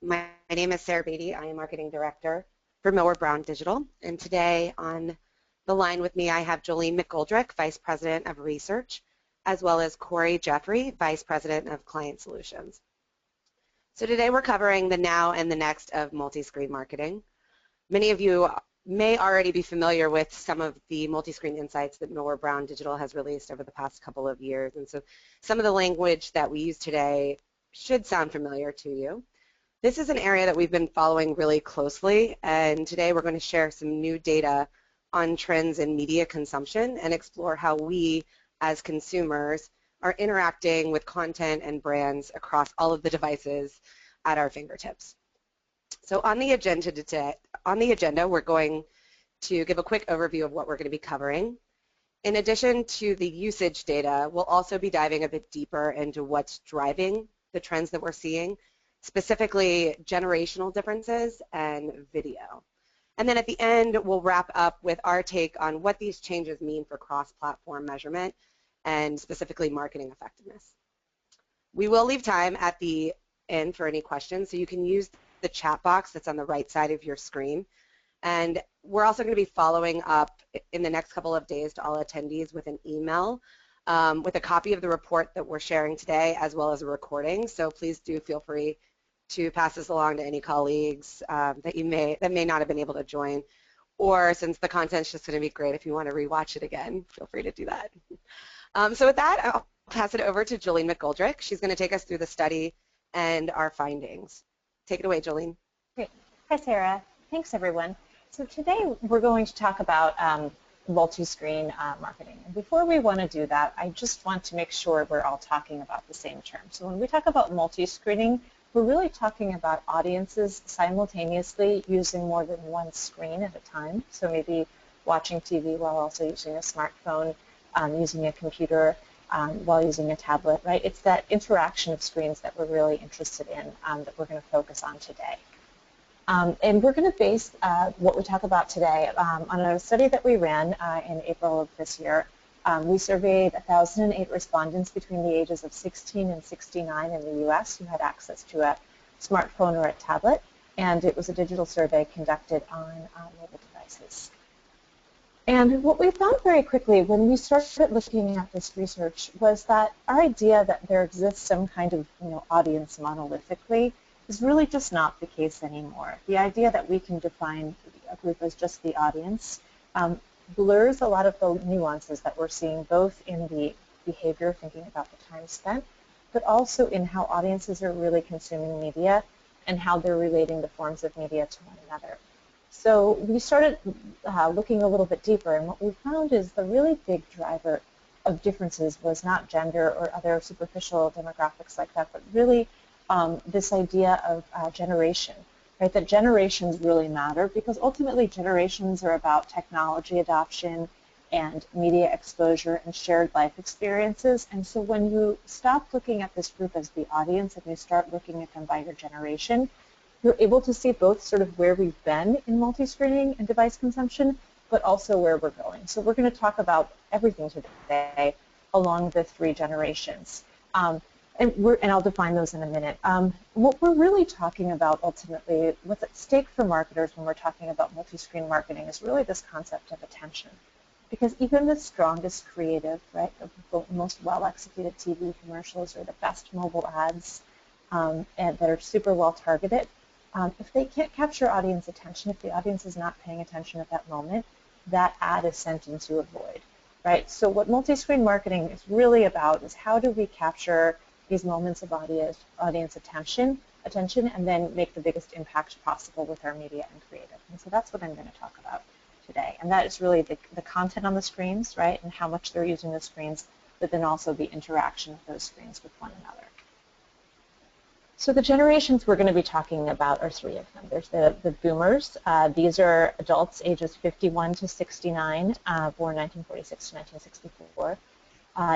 My name is Sarah Beatty. I am Marketing Director for Millward Brown Digital. And today on the line with me, I have Joline McGoldrick, Vice President of Research, as well as Corey Jeffrey, Vice President of Client Solutions. So today we're covering the now and the next of multi-screen marketing. Many of you may already be familiar with some of the multi-screen insights that Millward Brown Digital has released over the past couple of years. And so some of the language that we use today should sound familiar to you. This is an area that we've been following really closely, and today we're going to share some new data on trends in media consumption and explore how we, as consumers, are interacting with content and brands across all of the devices at our fingertips. So on the agenda today, we're going to give a quick overview of what we're going to be covering. In addition to the usage data, we'll also be diving a bit deeper into what's driving the trends that we're seeing, specifically generational differences and video. And then at the end, we'll wrap up with our take on what these changes mean for cross-platform measurement and specifically marketing effectiveness. We will leave time at the end for any questions, so you can use the chat box that's on the right side of your screen. And we're also going to be following up in the next couple of days to all attendees with an email with a copy of the report that we're sharing today, as well as a recording. So please do feel free to pass this along to any colleagues that may not have been able to join, or since the content's just going to be great, if you want to rewatch it again, feel free to do that. So with that, I'll pass it over to Joline McGoldrick. She's going to take us through the study and our findings. Take it away, Joline. Great. Hi, Sarah. Thanks, everyone. So today we're going to talk about multi-screen marketing. And before we want to do that, I just want to make sure we're all talking about the same term. So when we talk about multi-screening, we're really talking about audiences simultaneously using more than one screen at a time. So maybe watching TV while also using a smartphone, using a computer while using a tablet, right? It's that interaction of screens that we're really interested in that we're going to focus on today. And we're going to base what we talk about today on a study that we ran in April of this year. We surveyed 1,008 respondents between the ages of 16 and 69 in the U.S. who had access to a smartphone or a tablet, and it was a digital survey conducted on mobile devices. And what we found very quickly when we started looking at this research was that our idea that there exists some kind of audience monolithically is really just not the case anymore. The idea that we can define a group as just the audience blurs a lot of the nuances that we're seeing both in the behavior, thinking about the time spent, but also in how audiences are really consuming media and how they're relating the forms of media to one another. So we started looking a little bit deeper, and what we found is the really big driver of differences was not gender or other superficial demographics like that, but really this idea of generation. Right, that generations really matter because ultimately generations are about technology adoption and media exposure and shared life experiences. And so when you stop looking at this group as the audience and you start looking at them by your generation, you're able to see both sort of where we've been in multi-screening and device consumption, but also where we're going. So we're going to talk about everything today along the three generations. And I'll define those in a minute. What we're really talking about ultimately, what's at stake for marketers when we're talking about multi-screen marketing is really this concept of attention. Because even the strongest creative, right, the most well-executed TV commercials or the best mobile ads and that are super well-targeted, if they can't capture audience attention, if the audience is not paying attention at that moment, that ad is sent into a void, right? So what multi-screen marketing is really about is how do we capture these moments of audience attention, and then make the biggest impact possible with our media and creative. And so that's what I'm going to talk about today. And that is really the content on the screens, right, and how much they're using the screens, but then also the interaction of those screens with one another. So the generations we're going to be talking about are three of them. There's the boomers. These are adults ages 51 to 69, born 1946 to 1964.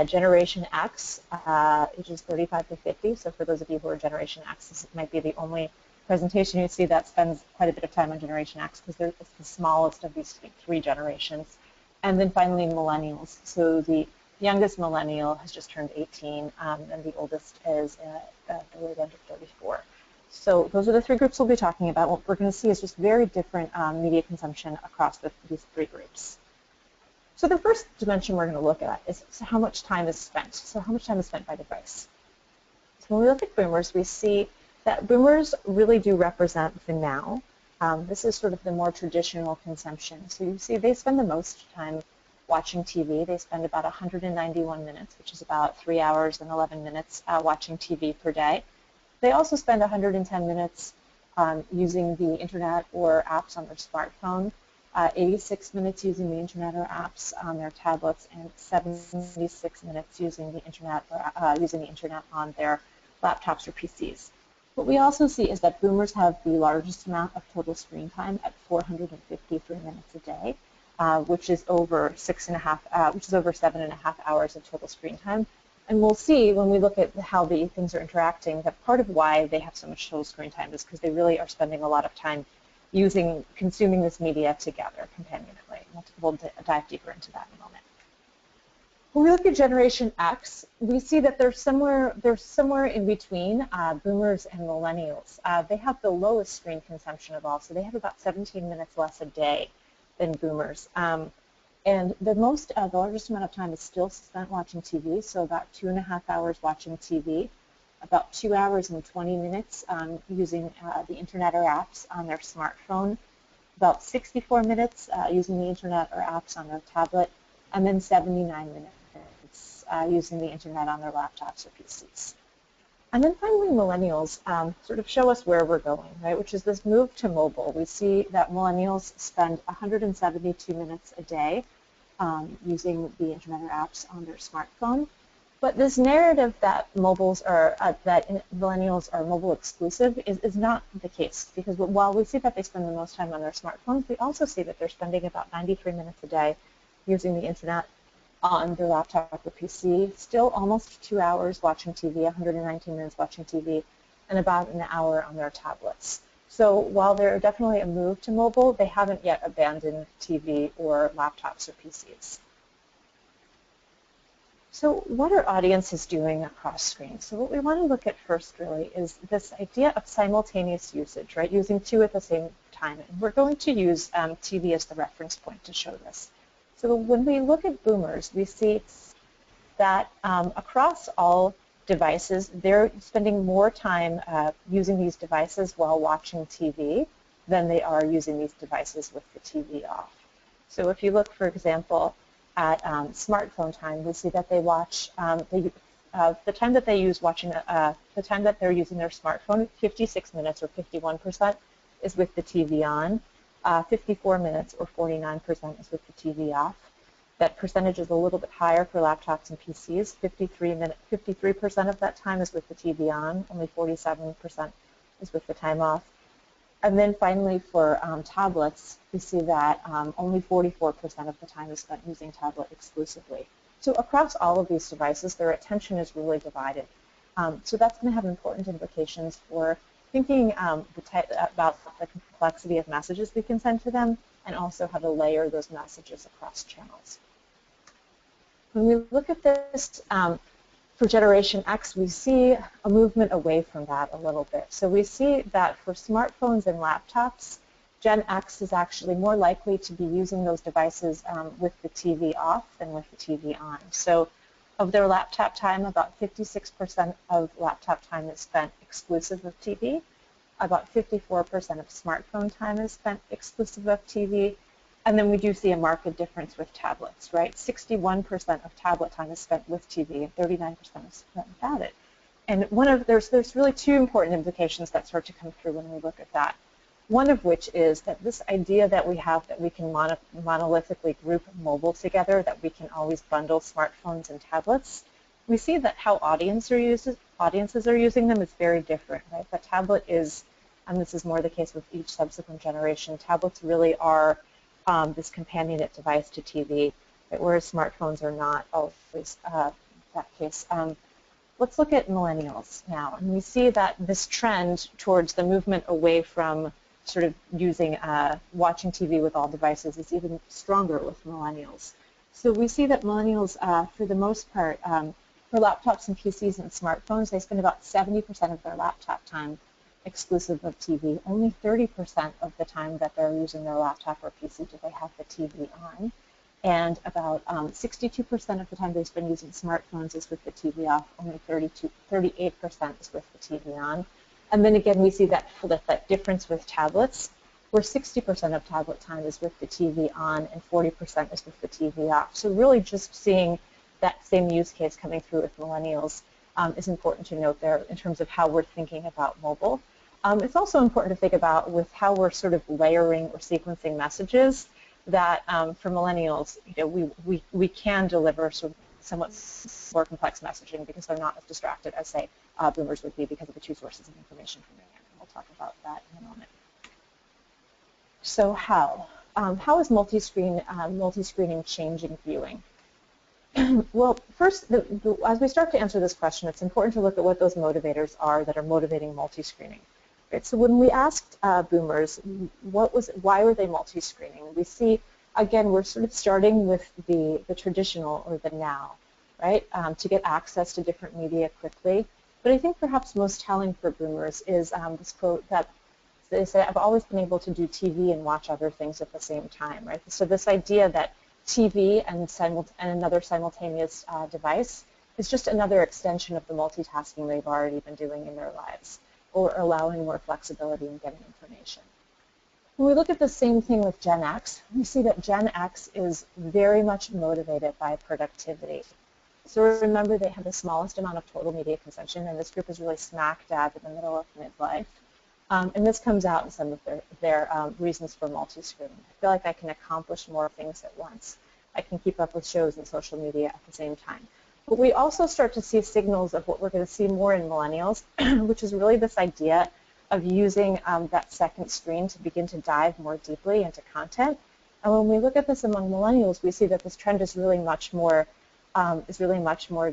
Generation X, ages 35 to 50. So for those of you who are Generation X, this might be the only presentation you see that spends quite a bit of time on Generation X because it's the smallest of these three generations. And then finally, Millennials. So the youngest millennial has just turned 18, and the oldest is the late end of 34. So those are the three groups we'll be talking about. What we're going to see is just very different media consumption across these three groups. So the first dimension we're going to look at is how much time is spent. So how much time is spent by device. So when we look at boomers, we see that boomers really do represent the now. This is sort of the more traditional consumption. So you see they spend the most time watching TV. They spend about 191 minutes, which is about 3 hours and 11 minutes watching TV per day. They also spend 110 minutes using the internet or apps on their smartphone, 86 minutes using the internet or apps on their tablets, and 76 minutes using the internet on their laptops or PCs. What we also see is that boomers have the largest amount of total screen time at 453 minutes a day, which is over 7.5 hours of total screen time. And we'll see when we look at how the things are interacting that part of why they have so much total screen time is because they really are spending a lot of time consuming this media together, companionably. We'll dive deeper into that in a moment. When we look at Generation X, we see that they're somewhere in between boomers and millennials. They have the lowest screen consumption of all, so they have about 17 minutes less a day than boomers. And the largest amount of time is still spent watching TV, so about 2.5 hours watching TV, about 2 hours and 20 minutes using the internet or apps on their smartphone, about 64 minutes using the internet or apps on their tablet, and then 79 minutes using the internet on their laptops or PCs. And then finally, millennials sort of show us where we're going, right, which is this move to mobile. We see that millennials spend 172 minutes a day using the internet or apps on their smartphone. But this narrative that millennials are mobile exclusive is not the case, because while we see that they spend the most time on their smartphones, we also see that they're spending about 93 minutes a day using the internet on their laptop or PC, still almost 2 hours watching TV, 119 minutes watching TV, and about an hour on their tablets. So while they're definitely a move to mobile, they haven't yet abandoned TV or laptops or PCs. So what are audiences doing across screens? So what we want to look at first really is this idea of simultaneous usage, right, using two at the same time. And we're going to use TV as the reference point to show this. So when we look at boomers, we see that across all devices, they're spending more time using these devices while watching TV than they are using these devices with the TV off. So if you look, for example, at smartphone time, we see that they watch the time that they use watching the time that they're using their smartphone, 56 minutes or 51% is with the TV on. 54 minutes or 49% is with the TV off. That percentage is a little bit higher for laptops and PCs. 53% of that time is with the TV on. Only 47% is with the time off. And then finally for tablets, we see that only 44% of the time is spent using tablet exclusively. So across all of these devices, their attention is really divided. So that's going to have important implications for thinking about the complexity of messages we can send to them, and also how to layer those messages across channels. When we look at this for Generation X, we see a movement away from that a little bit. So we see that for smartphones and laptops, Gen X is actually more likely to be using those devices with the TV off than with the TV on. So of their laptop time, about 56% of laptop time is spent exclusive of TV. About 54% of smartphone time is spent exclusive of TV. And then we do see a marked difference with tablets, right? 61% of tablet time is spent with TV, and 39% is spent without it. And there's really two important implications that start to come through when we look at that. One of which is that this idea that we have that we can monolithically group mobile together, that we can always bundle smartphones and tablets, we see that how audiences are using them is very different, right? The tablet is, and this is more the case with each subsequent generation, tablets really are this companionate device to TV, right? Whereas smartphones are not always that case. Let's look at millennials now, and we see that this trend towards the movement away from sort of using watching TV with all devices is even stronger with millennials. So we see that millennials, for the most part, for laptops and PCs and smartphones, they spend about 70% of their laptop time exclusive of TV. Only 30% of the time that they're using their laptop or PC do they have the TV on. And about 62% of the time they spend using smartphones is with the TV off. Only 38% is with the TV on. And then again, we see that flip, that difference with tablets, where 60% of tablet time is with the TV on and 40% is with the TV off. So really just seeing that same use case coming through with millennials is important to note there in terms of how we're thinking about mobile. It's also important to think about with how we're sort of layering or sequencing messages that for millennials, we can deliver sort of somewhat more complex messaging because they're not as distracted as, say, boomers would be because of the two sources of information coming in. And we'll talk about that in a moment. So how is multiscreening changing viewing? Well, first, as we start to answer this question, it's important to look at what those motivators are that are motivating multiscreening. Right? So when we asked boomers, why were they multiscreening? We see, again, we're sort of starting with the traditional or the now, right, to get access to different media quickly. But I think perhaps most telling for boomers is this quote that they say, I've always been able to do TV and watch other things at the same time, right? So this idea that TV and another simultaneous device is just another extension of the multitasking they've already been doing in their lives, or allowing more flexibility in getting information. When we look at the same thing with GenX, we see that GenX is very much motivated by productivity. So remember, they have the smallest amount of total media consumption, and this group is really smack dab in the middle of midlife. And this comes out in some of their reasons for multi-screening. I feel like I can accomplish more things at once. I can keep up with shows and social media at the same time. But we also start to see signals of what we're going to see more in millennials, which is really this idea of using that second screen to begin to dive more deeply into content. And when we look at this among millennials, we see that this trend is really much more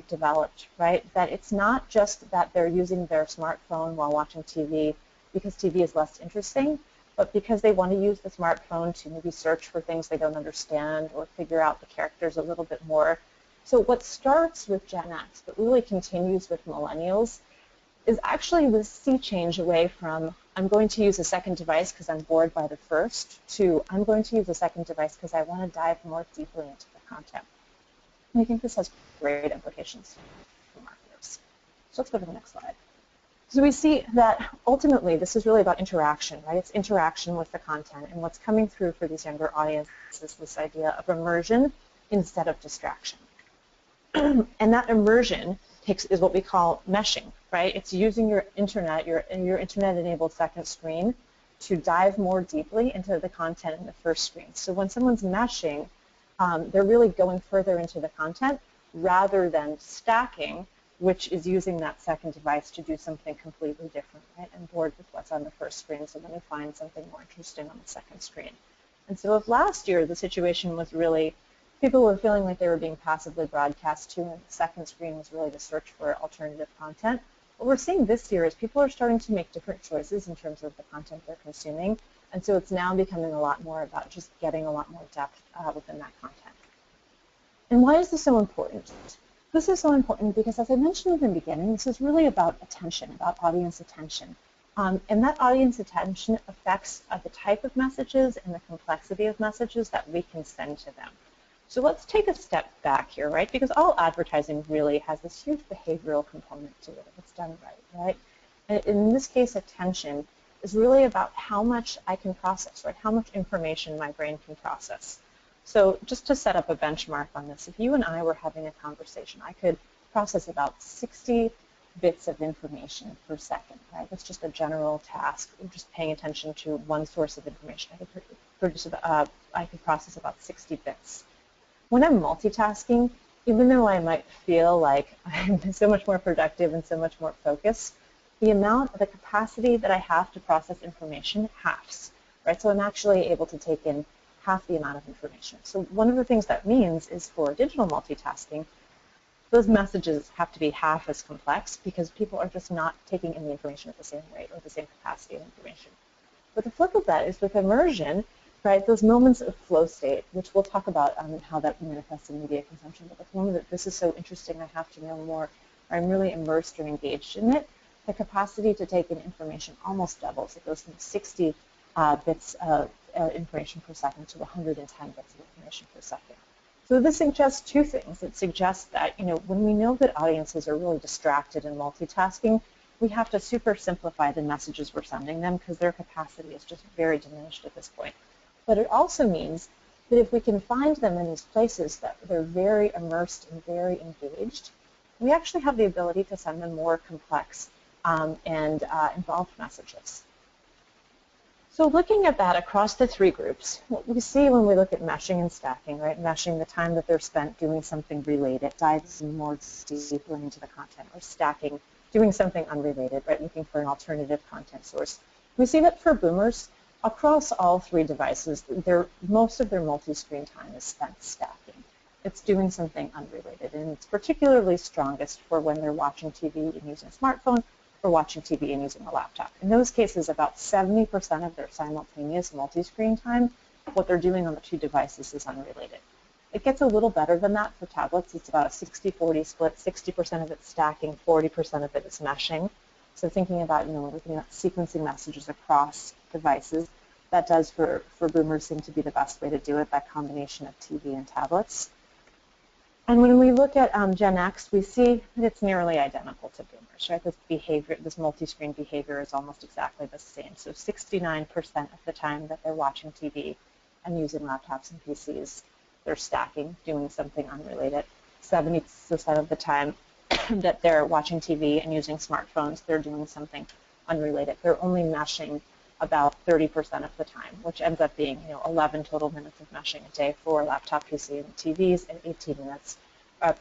developed, right? That it's not just that they're using their smartphone while watching TV because TV is less interesting, but because they want to use the smartphone to maybe search for things they don't understand or figure out the characters a little bit more. So what starts with Gen X but really continues with millennials is actually this sea change away from I'm going to use a second device because I'm bored by the first to I'm going to use a second device because I want to dive more deeply into the content. And I think this has great implications for marketers. So let's go to the next slide. So we see that ultimately this is really about interaction, right? It's interaction with the content, and what's coming through for these younger audiences is this idea of immersion instead of distraction. And that immersion is what we call meshing, right? It's using your internet, your internet-enabled second screen to dive more deeply into the content in the first screen. So when someone's meshing, they're really going further into the content rather than stacking, which is using that second device to do something completely different, right? And bored with what's on the first screen, so then they find something more interesting on the second screen. And so if last year the situation was really people were feeling like they were being passively broadcast to, and the second screen was really to search for alternative content, what we're seeing this year is people are starting to make different choices in terms of the content they're consuming, and so it's now becoming a lot more about just getting a lot more depth within that content. And why is this so important? This is so important because, as I mentioned in the beginning, this is really about attention, about audience attention. And that audience attention affects the type of messages and the complexity of messages that we can send to them. So let's take a step back here, right? Because all advertising really has this huge behavioral component to it if it's done right? And in this case, attention is really about how much I can process, right? How much information my brain can process. So just to set up a benchmark on this, if you and I were having a conversation, I could process about 60 bits of information per second, right? That's just a general task. I'm just paying attention to one source of information. I could process about 60 bits. When I'm multitasking, even though I might feel like I'm so much more productive and so much more focused, the capacity that I have to process information halves, right? So I'm actually able to take in half the amount of information. So one of the things that means is for digital multitasking, those messages have to be half as complex because people are just not taking in the information at the same rate or the same capacity of information. But the flip of that is with immersion, right, those moments of flow state, which we'll talk about how that manifests in media consumption, but the moment that this is so interesting, I have to know more, or I'm really immersed or engaged in it, the capacity to take in information almost doubles. It goes from 60 bits of information per second to 110 bits of information per second. So this suggests two things. It suggests that, when we know that audiences are really distracted and multitasking, we have to super simplify the messages we're sending them because their capacity is just very diminished at this point. But it also means that if we can find them in these places that they're very immersed and very engaged, we actually have the ability to send them more complex and involved messages. So looking at that across the three groups, what we see when we look at meshing and stacking, right? Meshing, the time that they're spent doing something related, diving more deeply into the content, or stacking, doing something unrelated, right? Looking for an alternative content source. We see that for boomers, across all three devices, most of their multi-screen time is spent stacking. It's doing something unrelated, and it's particularly strongest for when they're watching TV and using a smartphone or watching TV and using a laptop. In those cases, about 70% of their simultaneous multi-screen time, what they're doing on the two devices is unrelated. It gets a little better than that for tablets. It's about a 60-40 split, 60% of it's stacking, 40% of it is meshing. So thinking about, we're looking at sequencing messages across devices, that does for boomers seem to be the best way to do it, that combination of TV and tablets. And when we look at GenX, we see that it's nearly identical to boomers, right? This behavior, this multi-screen behavior is almost exactly the same. So 69% of the time that they're watching TV and using laptops and PCs, they're stacking, doing something unrelated. 70% of the time that they're watching TV and using smartphones, they're doing something unrelated. They're only meshing about 30% of the time, which ends up being 11 total minutes of meshing a day for laptop, PC, and TVs, and 18 minutes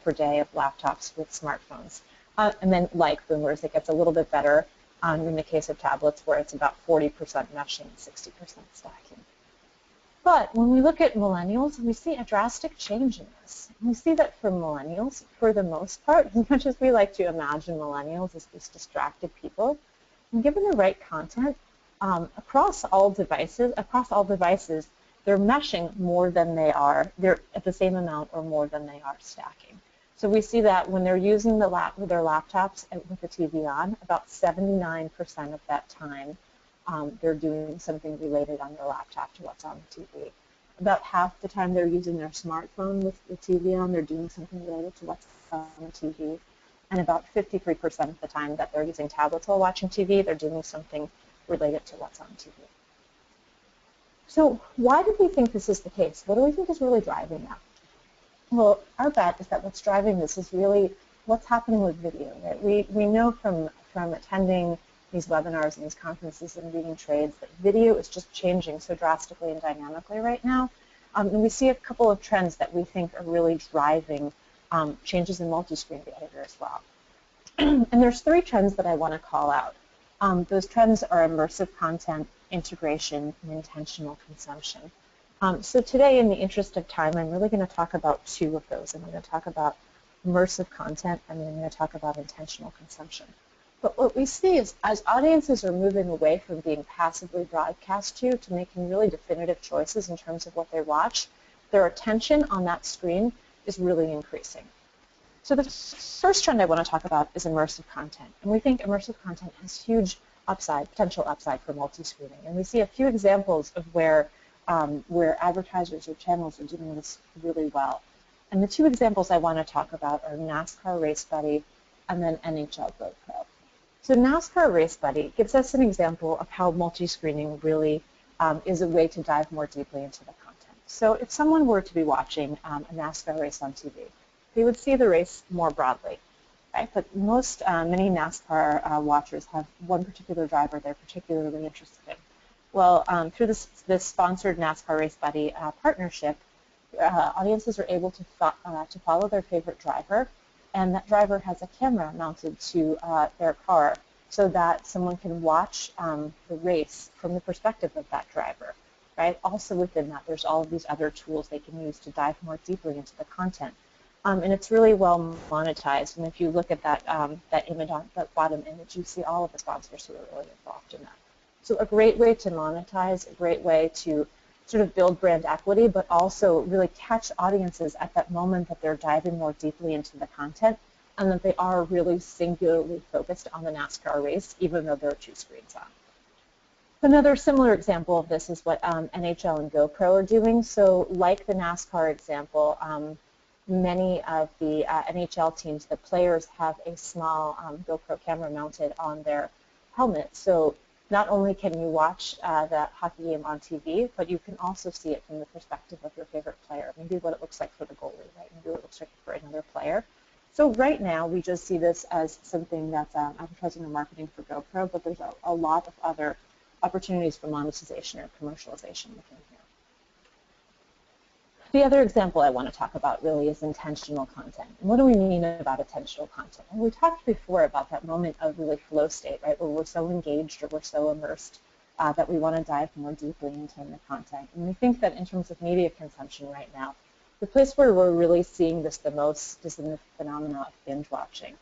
per day of laptops with smartphones. And then, like boomers, it gets a little bit better in the case of tablets, where it's about 40% meshing and 60% stacking. But when we look at millennials, we see a drastic change in this. We see that for millennials, for the most part, as much as we like to imagine millennials as these distracted people, and given the right content, across all devices, they're meshing more than they're at the same amount or more than they are stacking. So we see that when they're using their laptops with the TV on, about 79% of that time they're doing something related on their laptop to what's on the TV. About half the time they're using their smartphone with the TV on, they're doing something related to what's on the TV. And about 53% of the time that they're using tablets while watching TV, they're doing something related to what's on TV. So why do we think this is the case? What do we think is really driving that? Well, our bet is that what's driving this is really what's happening with video. Right? We know from attending these webinars and these conferences and reading trades that video is just changing so drastically and dynamically right now. And we see a couple of trends that we think are really driving changes in multi-screen behavior as well. And there's three trends that I want to call out. Those trends are immersive content, integration, and intentional consumption. So today, in the interest of time, I'm really going to talk about two of those. I'm going to talk about immersive content, and then I'm going to talk about intentional consumption. But what we see is as audiences are moving away from being passively broadcast to making really definitive choices in terms of what they watch, their attention on that screen is really increasing. So the first trend I want to talk about is immersive content. And we think immersive content has huge potential upside for multi-screening. And we see a few examples of where advertisers or channels are doing this really well. And the two examples I want to talk about are NASCAR Race Buddy and then NHL GoPro. So NASCAR Race Buddy gives us an example of how multi-screening really is a way to dive more deeply into the content. So if someone were to be watching a NASCAR race on TV, they would see the race more broadly, right? But many NASCAR watchers have one particular driver they're particularly interested in. Well, through this sponsored NASCAR Race Buddy partnership, audiences are able to follow their favorite driver, and that driver has a camera mounted to their car so that someone can watch the race from the perspective of that driver, right? Also within that, there's all of these other tools they can use to dive more deeply into the content. And it's really well monetized. And if you look at that image, that bottom image, you see all of the sponsors who are really involved in that. So a great way to monetize, a great way to sort of build brand equity, but also really catch audiences at that moment that they're diving more deeply into the content and that they are really singularly focused on the NASCAR race, even though there are two screens on. Another similar example of this is what NHL and GoPro are doing. So like the NASCAR example, many of the NHL teams, the players have a small GoPro camera mounted on their helmet. So not only can you watch the hockey game on TV, but you can also see it from the perspective of your favorite player, maybe what it looks like for the goalie, right? Maybe what it looks like for another player. So right now, we just see this as something that's advertising and marketing for GoPro, but there's a lot of other opportunities for monetization or commercialization within here. The other example I want to talk about really is intentional content. And what do we mean about intentional content? And we talked before about that moment of really flow state, right, where we're so engaged or we're so immersed that we want to dive more deeply into the content. And we think that in terms of media consumption right now, the place where we're really seeing this the most is in the phenomena of binge watching.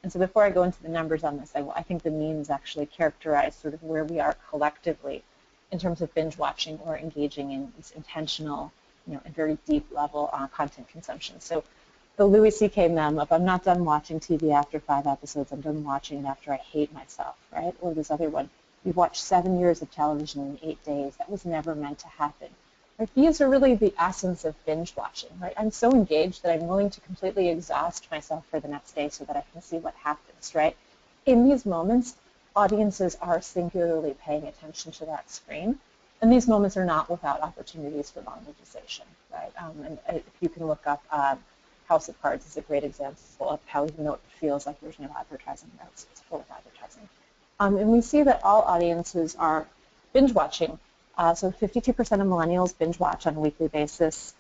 And so before I go into the numbers on this, I think the means actually characterize sort of where we are collectively in terms of binge watching or engaging in this intentional, and very deep level content consumption. So the Louis C.K. meme of I'm not done watching TV after 5 episodes, I'm done watching it after I hate myself, right? Or this other one, we've watched 7 years of television in 8 days. That was never meant to happen. Right? These are really the essence of binge watching, right? I'm so engaged that I'm willing to completely exhaust myself for the next day so that I can see what happens, right? In these moments, audiences are singularly paying attention to that screen, and these moments are not without opportunities for monetization, right? And if you can look up House of Cards is a great example of how even though it feels like there's no advertising, it's full of advertising. And we see that all audiences are binge watching. So 52% of millennials binge watch on a weekly basis,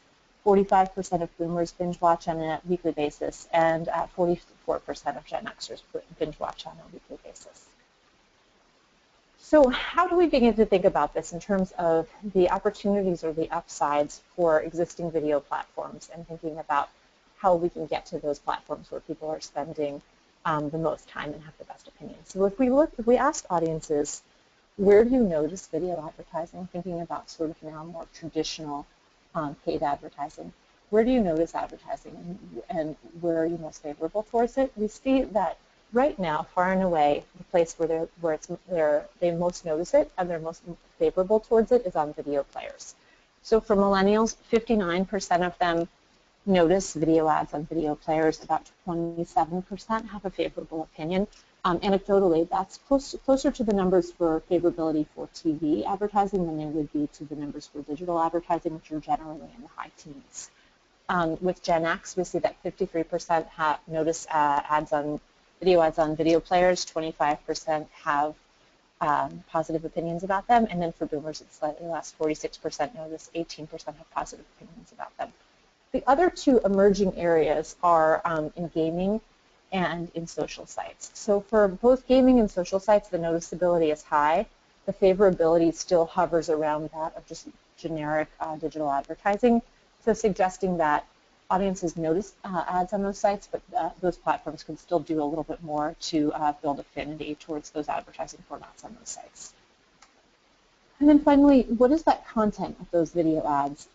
45% of boomers binge watch on a weekly basis, and 44% of Gen Xers binge watch on a weekly basis. So how do we begin to think about this in terms of the opportunities or the upsides for existing video platforms and thinking about how we can get to those platforms where people are spending the most time and have the best opinions? So if we ask audiences, where do you notice video advertising, thinking about sort of now more traditional paid advertising, where do you notice advertising and where are you most favorable towards it? We see that right now, far and away, the place where they most notice it and they're most favorable towards it is on video players. So for millennials, 59% of them notice video ads on video players. About 27% have a favorable opinion. Anecdotally, that's closer to the numbers for favorability for TV advertising than they would be to the numbers for digital advertising, which are generally in the high teens. With Gen X, we see that 53% notice video ads on video players, 25% have positive opinions about them, and then for boomers it's slightly less, 46% notice, 18% have positive opinions about them. The other two emerging areas are in gaming and in social sites. So for both gaming and social sites, the noticeability is high. The favorability still hovers around that of just generic digital advertising, so suggesting that audiences notice ads on those sites, but those platforms can still do a little bit more to build affinity towards those advertising formats on those sites. And then finally, what is that content of those video ads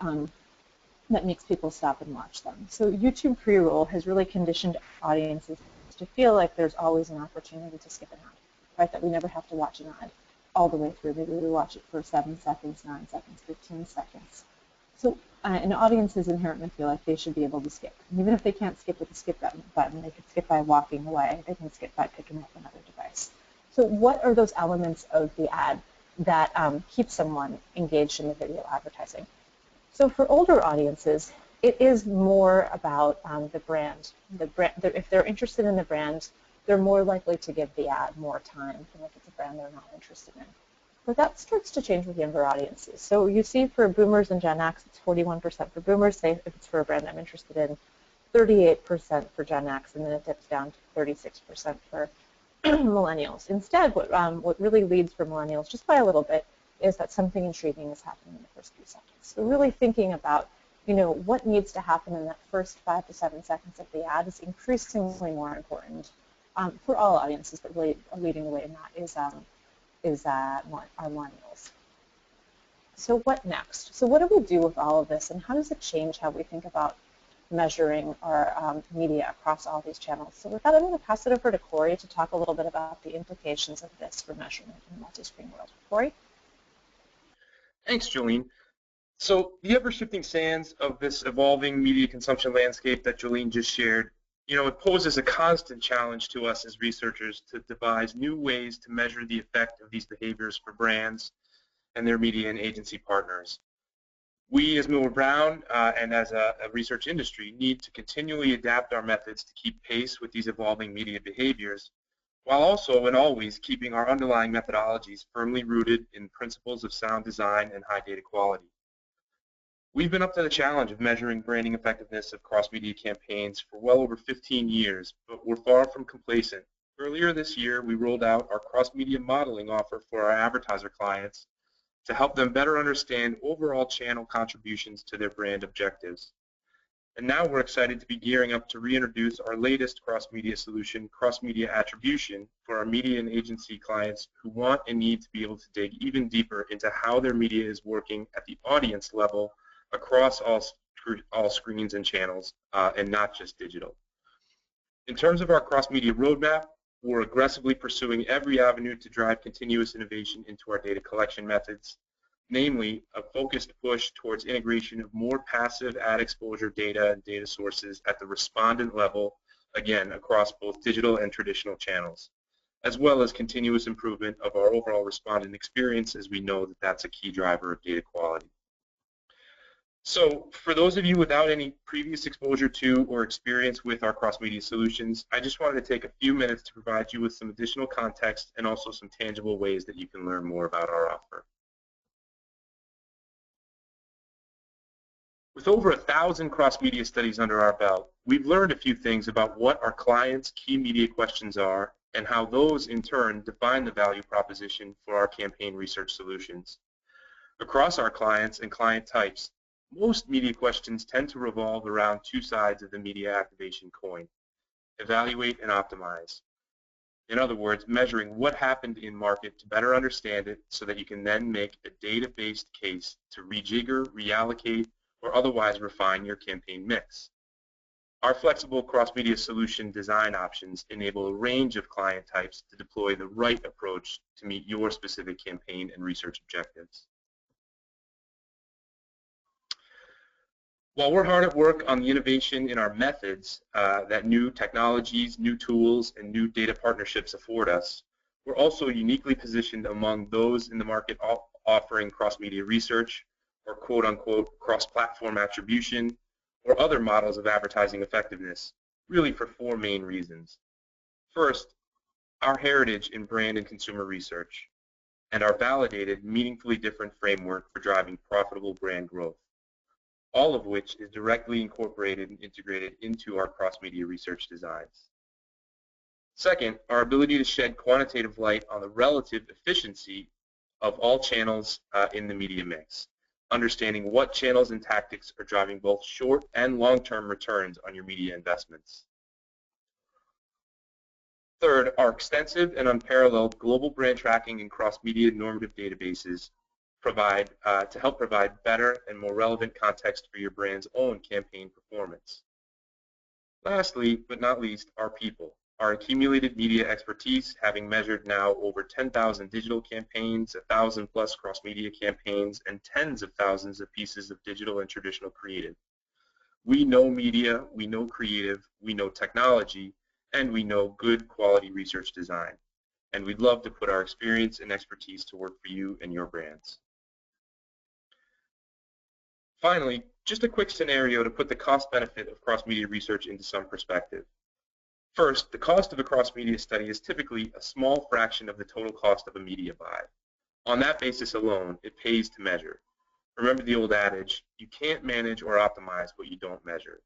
that makes people stop and watch them? So YouTube pre-roll has really conditioned audiences to feel like there's always an opportunity to skip an ad, right? That we never have to watch an ad all the way through. Maybe we watch it for 7 seconds, 9 seconds, 15 seconds. So and audiences inherently feel like they should be able to skip. And even if they can't skip with the skip button, they can skip by walking away. They can skip by picking up another device. So what are those elements of the ad that keep someone engaged in the video advertising? So for older audiences, it is more about the brand. If they're interested in the brand, they're more likely to give the ad more time than if it's a brand they're not interested in. But that starts to change with younger audiences. So you see for boomers and Gen X, it's 41% for boomers, say if it's for a brand I'm interested in, 38% for Gen X, and then it dips down to 36% for millennials. Instead, what really leads for millennials, just by a little bit, is that something intriguing is happening in the first few seconds. So really thinking about, what needs to happen in that first 5 to 7 seconds of the ad is increasingly more important for all audiences, but really leading the way in that is our millennials. So what next? So what do we do with all of this, and how does it change how we think about measuring our media across all these channels. So with that, I'm going to pass it over to Corey to talk a little bit about the implications of this for measurement in the multi-screen world. Corey? Thanks, Joline. So the ever-shifting sands of this evolving media consumption landscape that Joline just shared, it poses a constant challenge to us as researchers to devise new ways to measure the effect of these behaviors for brands and their media and agency partners. We as Millward Brown and as a research industry need to continually adapt our methods to keep pace with these evolving media behaviors, while also and always keeping our underlying methodologies firmly rooted in principles of sound design and high data quality. We've been up to the challenge of measuring branding effectiveness of cross-media campaigns for well over 15 years, but we're far from complacent. Earlier this year, we rolled out our cross-media modeling offer for our advertiser clients to help them better understand overall channel contributions to their brand objectives. And now we're excited to be gearing up to reintroduce our latest cross-media solution, cross-media attribution, for our media and agency clients who want and need to be able to dig even deeper into how their media is working at the audience level across all screens and channels, and not just digital. In terms of our cross-media roadmap, we're aggressively pursuing every avenue to drive continuous innovation into our data collection methods, namely a focused push towards integration of more passive ad exposure data and data sources at the respondent level, again, across both digital and traditional channels, as well as continuous improvement of our overall respondent experience, as we know that that's a key driver of data quality. So for those of you without any previous exposure to or experience with our cross-media solutions, I just wanted to take a few minutes to provide you with some additional context and also some tangible ways that you can learn more about our offer. With over 1,000 cross-media studies under our belt, we've learned a few things about what our clients' key media questions are and how those in turn define the value proposition for our campaign research solutions. Across our clients and client types, most media questions tend to revolve around two sides of the media activation coin: evaluate and optimize. In other words, measuring what happened in market to better understand it so that you can then make a data-based case to rejigger, reallocate, or otherwise refine your campaign mix. Our flexible cross-media solution design options enable a range of client types to deploy the right approach to meet your specific campaign and research objectives. While we're hard at work on the innovation in our methods that new technologies, new tools, and new data partnerships afford us, we're also uniquely positioned among those in the market offering cross-media research, or quote-unquote cross-platform attribution, or other models of advertising effectiveness, really for four main reasons. First, our heritage in brand and consumer research, and our validated, meaningfully different framework for driving profitable brand growth, all of which is directly incorporated and integrated into our cross-media research designs. Second, our ability to shed quantitative light on the relative efficiency of all channels in the media mix, understanding what channels and tactics are driving both short and long-term returns on your media investments. Third, our extensive and unparalleled global brand tracking and cross-media normative databases provide to help provide better and more relevant context for your brand's own campaign performance. Lastly, but not least, our people. Our accumulated media expertise, having measured now over 10,000 digital campaigns, 1,000 plus cross-media campaigns, and tens of thousands of pieces of digital and traditional creative. We know media, we know creative, we know technology, and we know good quality research design. And we'd love to put our experience and expertise to work for you and your brands. Finally, just a quick scenario to put the cost-benefit of cross-media research into some perspective. First, the cost of a cross-media study is typically a small fraction of the total cost of a media buy. On that basis alone, it pays to measure. Remember the old adage, you can't manage or optimize what you don't measure.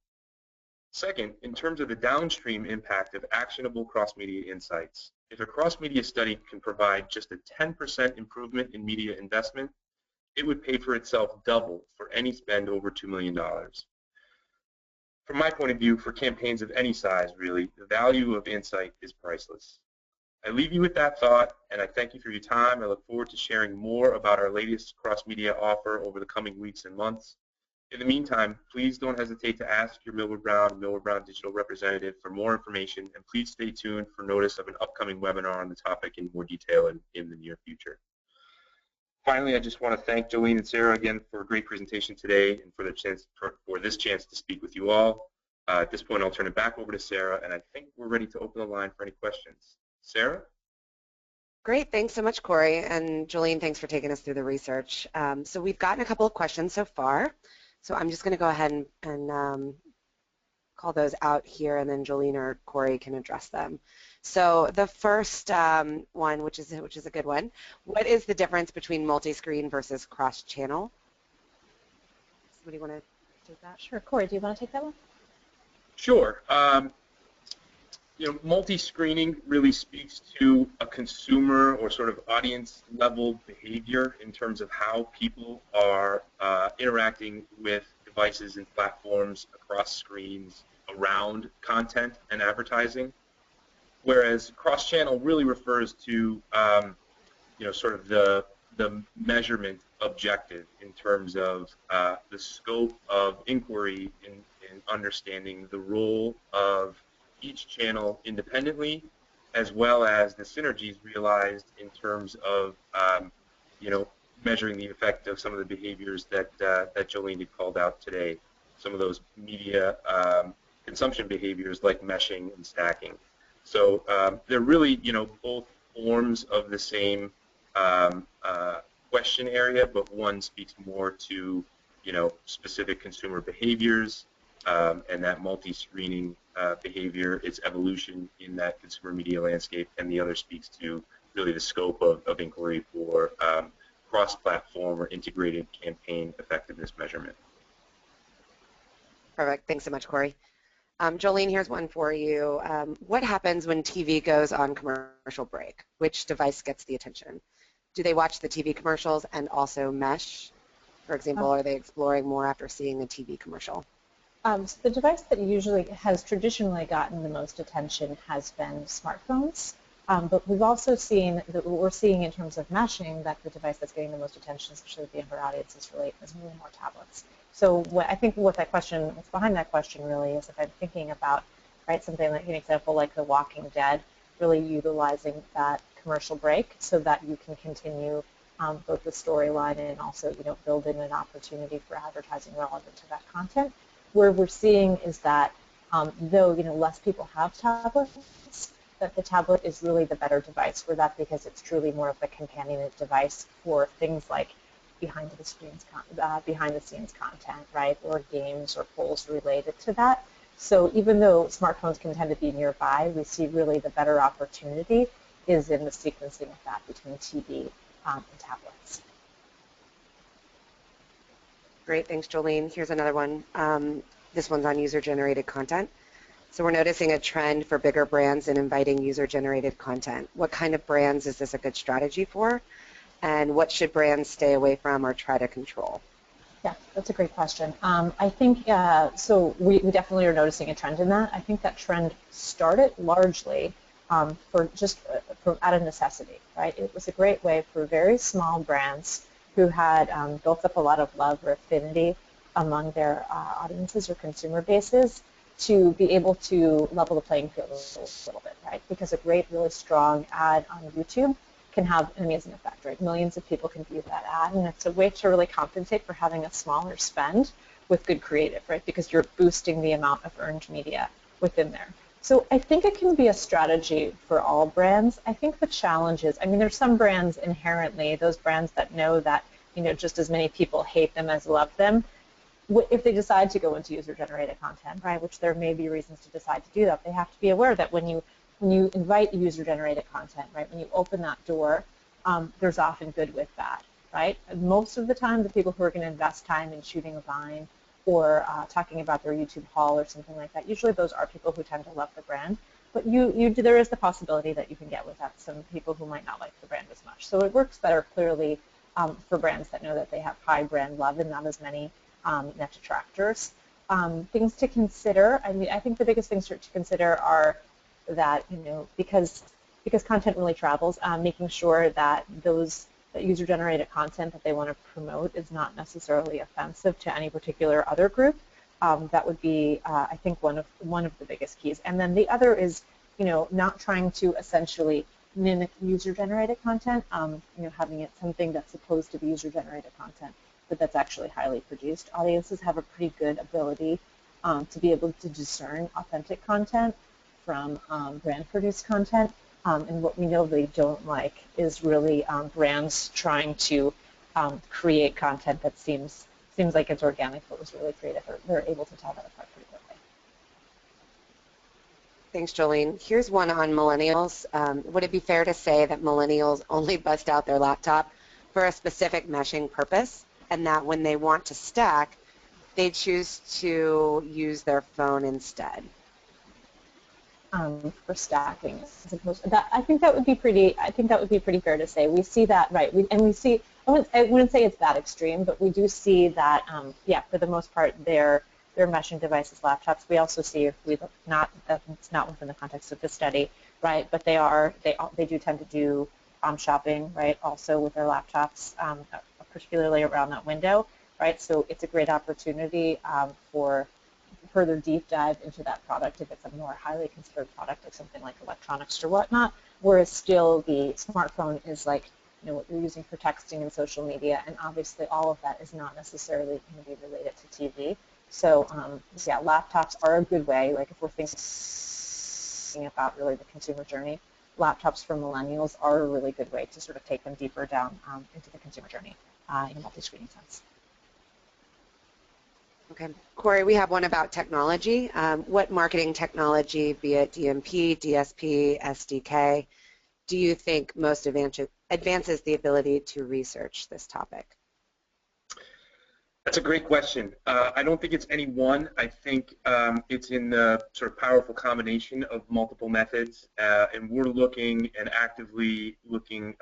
Second, in terms of the downstream impact of actionable cross-media insights, if a cross-media study can provide just a 10% improvement in media investment, it would pay for itself double for any spend over $2 million. From my point of view, for campaigns of any size, really, the value of insight is priceless. I leave you with that thought, and I thank you for your time. I look forward to sharing more about our latest cross-media offer over the coming weeks and months. In the meantime, please don't hesitate to ask your Millward Brown Digital representative for more information, and please stay tuned for notice of an upcoming webinar on the topic in more detail in the near future. Finally, I just want to thank Joline and Sarah again for a great presentation today and for this chance to speak with you all. At this point, I'll turn it back over to Sarah, and I think we're ready to open the line for any questions. Sarah? Great, thanks so much, Corey. And Joline, thanks for taking us through the research. So we've gotten a couple of questions so far. So I'm just going to go ahead and call those out here, and then Joline or Corey can address them. So the first one, which is a good one, what is the difference between multi-screen versus cross-channel? Somebody want to take that? Sure. Corey, do you want to take that one? Sure. Multi-screening really speaks to a consumer or sort of audience level behavior in terms of how people are interacting with devices and platforms across screens around content and advertising, whereas cross-channel really refers to sort of the measurement objective in terms of the scope of inquiry in understanding the role of each channel independently, as well as the synergies realized in terms of measuring the effect of some of the behaviors that Joline had called out today, some of those media consumption behaviors like meshing and stacking. So they're really both forms of the same question area, but one speaks more to specific consumer behaviors and that multi-screening behavior, its evolution in that consumer media landscape, and the other speaks to really the scope of inquiry for cross-platform or integrated campaign effectiveness measurement. Perfect. Thanks so much, Corey. Joline, here's one for you. What happens when TV goes on commercial break? Which device gets the attention? Do they watch the TV commercials and also mesh? For example, are they exploring more after seeing a TV commercial? So the device that usually has traditionally gotten the most attention has been smartphones. But we've also seen that what we're seeing in terms of meshing, that the device that's getting the most attention, especially with the younger audience, is really more tablets. So I think what's behind that question really is, if I'm thinking about something like an example like The Walking Dead, really utilizing that commercial break so that you can continue both the storyline and also build in an opportunity for advertising relevant to that content. Where we're seeing is that though less people have tablets, that the tablet is really the better device for that, because it's truly more of a companion device for things like behind the scenes content, right, or games or polls related to that. So even though smartphones can tend to be nearby, we see really the better opportunity is in the sequencing of that between TV and tablets. Great, thanks, Joline. Here's another one. This one's on user-generated content. So we're noticing a trend for bigger brands in inviting user-generated content. What kind of brands is this a good strategy for? And what should brands stay away from or try to control? Yeah, that's a great question. I think, so we definitely are noticing a trend in that. I think that trend started largely out of necessity, right? It was a great way for very small brands who had built up a lot of love or affinity among their audiences or consumer bases to be able to level the playing field a little bit, right? Because a great, really strong ad on YouTube can have an amazing effect, right? Millions of people can view that ad, and it's a way to really compensate for having a smaller spend with good creative, right? Because you're boosting the amount of earned media within there. So I think it can be a strategy for all brands. I think the challenge is, there's some brands inherently, those brands that know that, just as many people hate them as love them, if they decide to go into user-generated content, right, which there may be reasons to decide to do that, they have to be aware that when you invite user-generated content, right, when you open that door, there's often good with that, right? And most of the time, the people who are going to invest time in shooting a Vine or talking about their YouTube haul or something like that, usually those are people who tend to love the brand. But there is the possibility that you can get with that some people who might not like the brand as much. So it works better clearly for brands that know that they have high brand love and not as many net detractors. Things to consider, I think the biggest things to consider are that, because content really travels, making sure that those that user-generated content that they want to promote is not necessarily offensive to any particular other group. That would be, I think, one of the biggest keys. And then the other is, not trying to essentially mimic user-generated content, having it something that's supposed to be user-generated content, but that's actually highly produced. Audiences have a pretty good ability to be able to discern authentic content from brand-produced content. And what we know they don't like is really brands trying to create content that seems like it's organic but was really creative. They're able to tell that apart pretty quickly. Thanks, Jolene. Here's one on millennials. Would it be fair to say that millennials only bust out their laptop for a specific meshing purpose, and that when they want to stack, they choose to use their phone instead? For stacking, as opposed to that, I think that would be pretty fair to say. We see that, right? We see. I wouldn't say it's that extreme, but we do see that. Yeah, for the most part, they're meshing devices, laptops. We also see, if we look, that's not within the context of the study, right? But they do tend to do shopping, right? Also with their laptops, particularly around that window, right? So it's a great opportunity for further deep dive into that product if it's a more highly considered product, like something like electronics or whatnot, whereas still the smartphone is like, what you're using for texting and social media, and obviously all of that is not necessarily going to be related to TV. So yeah, laptops are a good way, like if we're thinking about really the consumer journey, laptops for millennials are a really good way to sort of take them deeper down into the consumer journey in a multi-screening sense. Okay. Corey, we have one about technology. What marketing technology, be it DMP, DSP, SDK, do you think most advances the ability to research this topic? That's a great question. I don't think it's any one. I think it's in the sort of powerful combination of multiple methods, and we're looking and actively looking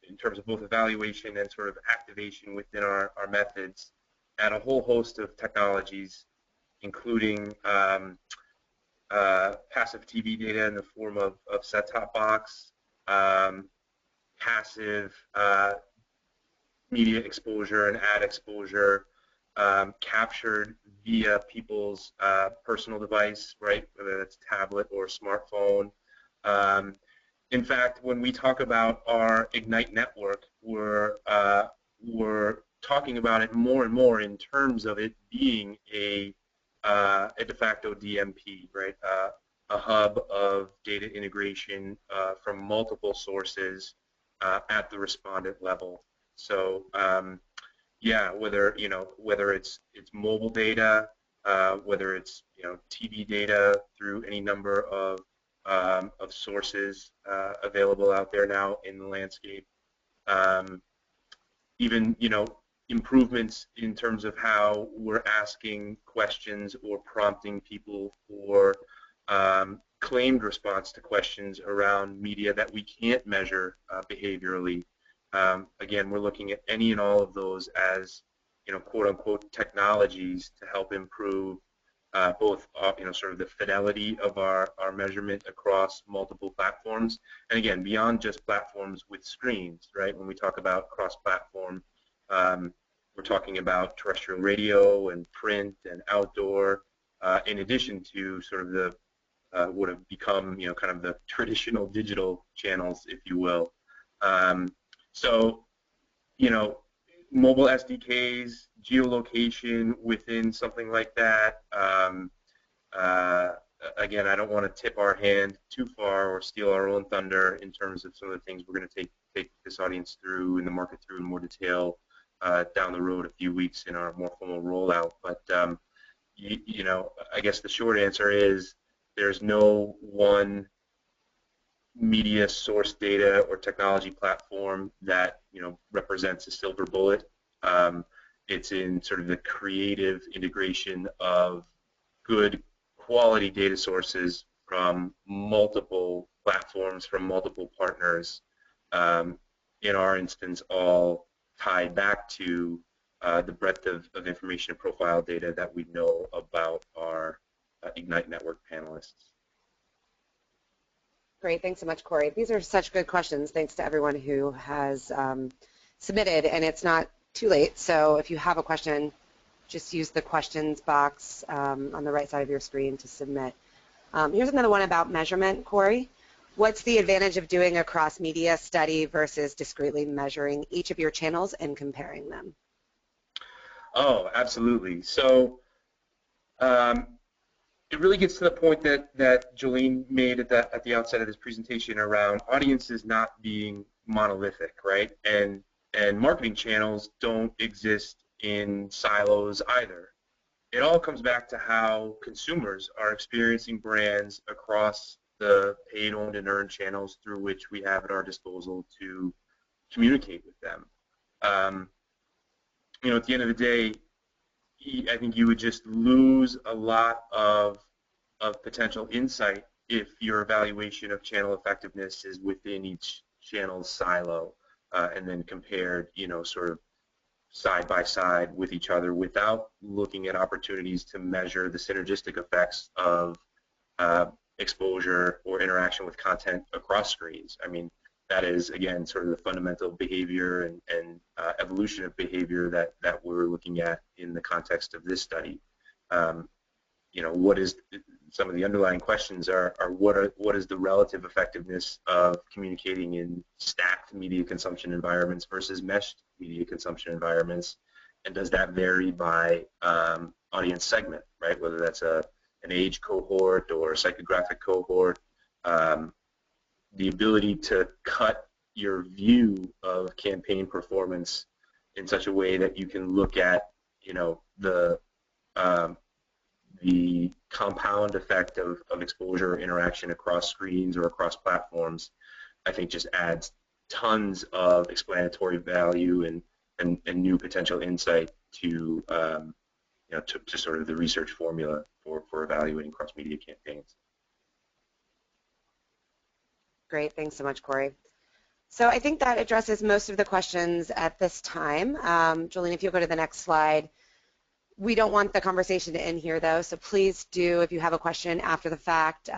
in terms of both evaluation and sort of activation within our methods at a whole host of technologies, including passive TV data in the form of set-top box, passive media exposure and ad exposure, captured via people's personal device, right, whether it's tablet or smartphone. In fact, when we talk about our Ignite network, we're talking about it more and more in terms of it being a de facto DMP, right? A hub of data integration from multiple sources at the respondent level. So yeah, whether it's mobile data, whether it's TV data through any number of sources available out there now in the landscape, even improvements in terms of how we're asking questions or prompting people for claimed response to questions around media that we can't measure behaviorally. Again, we're looking at any and all of those as quote unquote technologies to help improve both sort of the fidelity of our measurement across multiple platforms, and again, beyond just platforms with screens, right? When we talk about cross-platform, we're talking about terrestrial radio and print and outdoor, in addition to sort of the what have become kind of the traditional digital channels, if you will. So mobile SDKs, geolocation within something like that. Again, I don't want to tip our hand too far or steal our own thunder in terms of some of the things we're going to take this audience through and the market through in more detail down the road a few weeks in our more formal rollout. But I guess the short answer is there's no one media source data or technology platform that represents a silver bullet. It's in sort of the creative integration of good quality data sources from multiple platforms, from multiple partners, in our instance all tied back to the breadth of information and profile data that we know about our Ignite network panelists. Great, thanks so much, Corey. These are such good questions. Thanks to everyone who has submitted, and it's not too late. So if you have a question, just use the questions box on the right side of your screen to submit. Here's another one about measurement, Corey. What's the advantage of doing a cross-media study versus discretely measuring each of your channels and comparing them? Oh, absolutely. So it really gets to the point that Joline made at the outset of this presentation around audiences not being monolithic, right? And marketing channels don't exist in silos either. It all comes back to how consumers are experiencing brands across the paid, owned, and earned channels through which we have at our disposal to communicate with them. At the end of the day, I think you would just lose a lot of potential insight if your evaluation of channel effectiveness is within each channel's silo and then compared, sort of side by side with each other without looking at opportunities to measure the synergistic effects of exposure or interaction with content across screens. I mean, that is, again, sort of the fundamental behavior and evolution of behavior that we're looking at in the context of this study. What is some of the underlying questions are what is the relative effectiveness of communicating in stacked media consumption environments versus meshed media consumption environments, and does that vary by audience segment, right? Whether that's an age cohort or a psychographic cohort. The ability to cut your view of campaign performance in such a way that you can look at, the compound effect of exposure or interaction across screens or across platforms, I think just adds tons of explanatory value and new potential insight to to sort of the research formula for evaluating cross-media campaigns. Great, thanks so much, Corey. So I think that addresses most of the questions at this time. Joline, if you'll go to the next slide. We don't want the conversation to end here, though, so please do, if you have a question after the fact,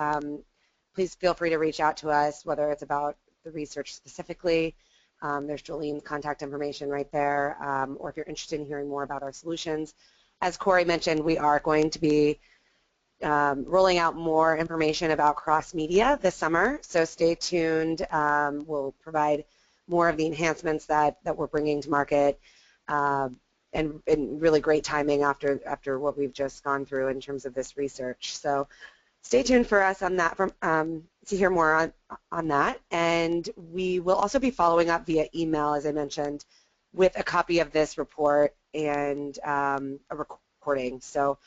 please feel free to reach out to us, whether it's about the research specifically. There's Joline's contact information right there, or if you're interested in hearing more about our solutions. As Corey mentioned, we are going to be rolling out more information about cross-media this summer, so stay tuned. We'll provide more of the enhancements that we're bringing to market. And really great timing after what we've just gone through in terms of this research. So stay tuned for us on that to hear more on that. And we will also be following up via email, as I mentioned, with a copy of this report and a recording. So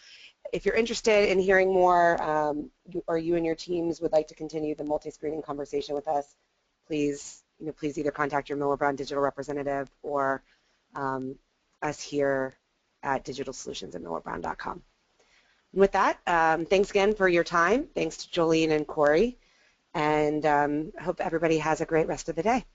if you're interested in hearing more, or you and your teams would like to continue the multi-screening conversation with us, please either contact your Millward Brown digital representative or us here at digitalsolutions@millwardbrown.com. With that, thanks again for your time. Thanks to Joline and Corey, and hope everybody has a great rest of the day.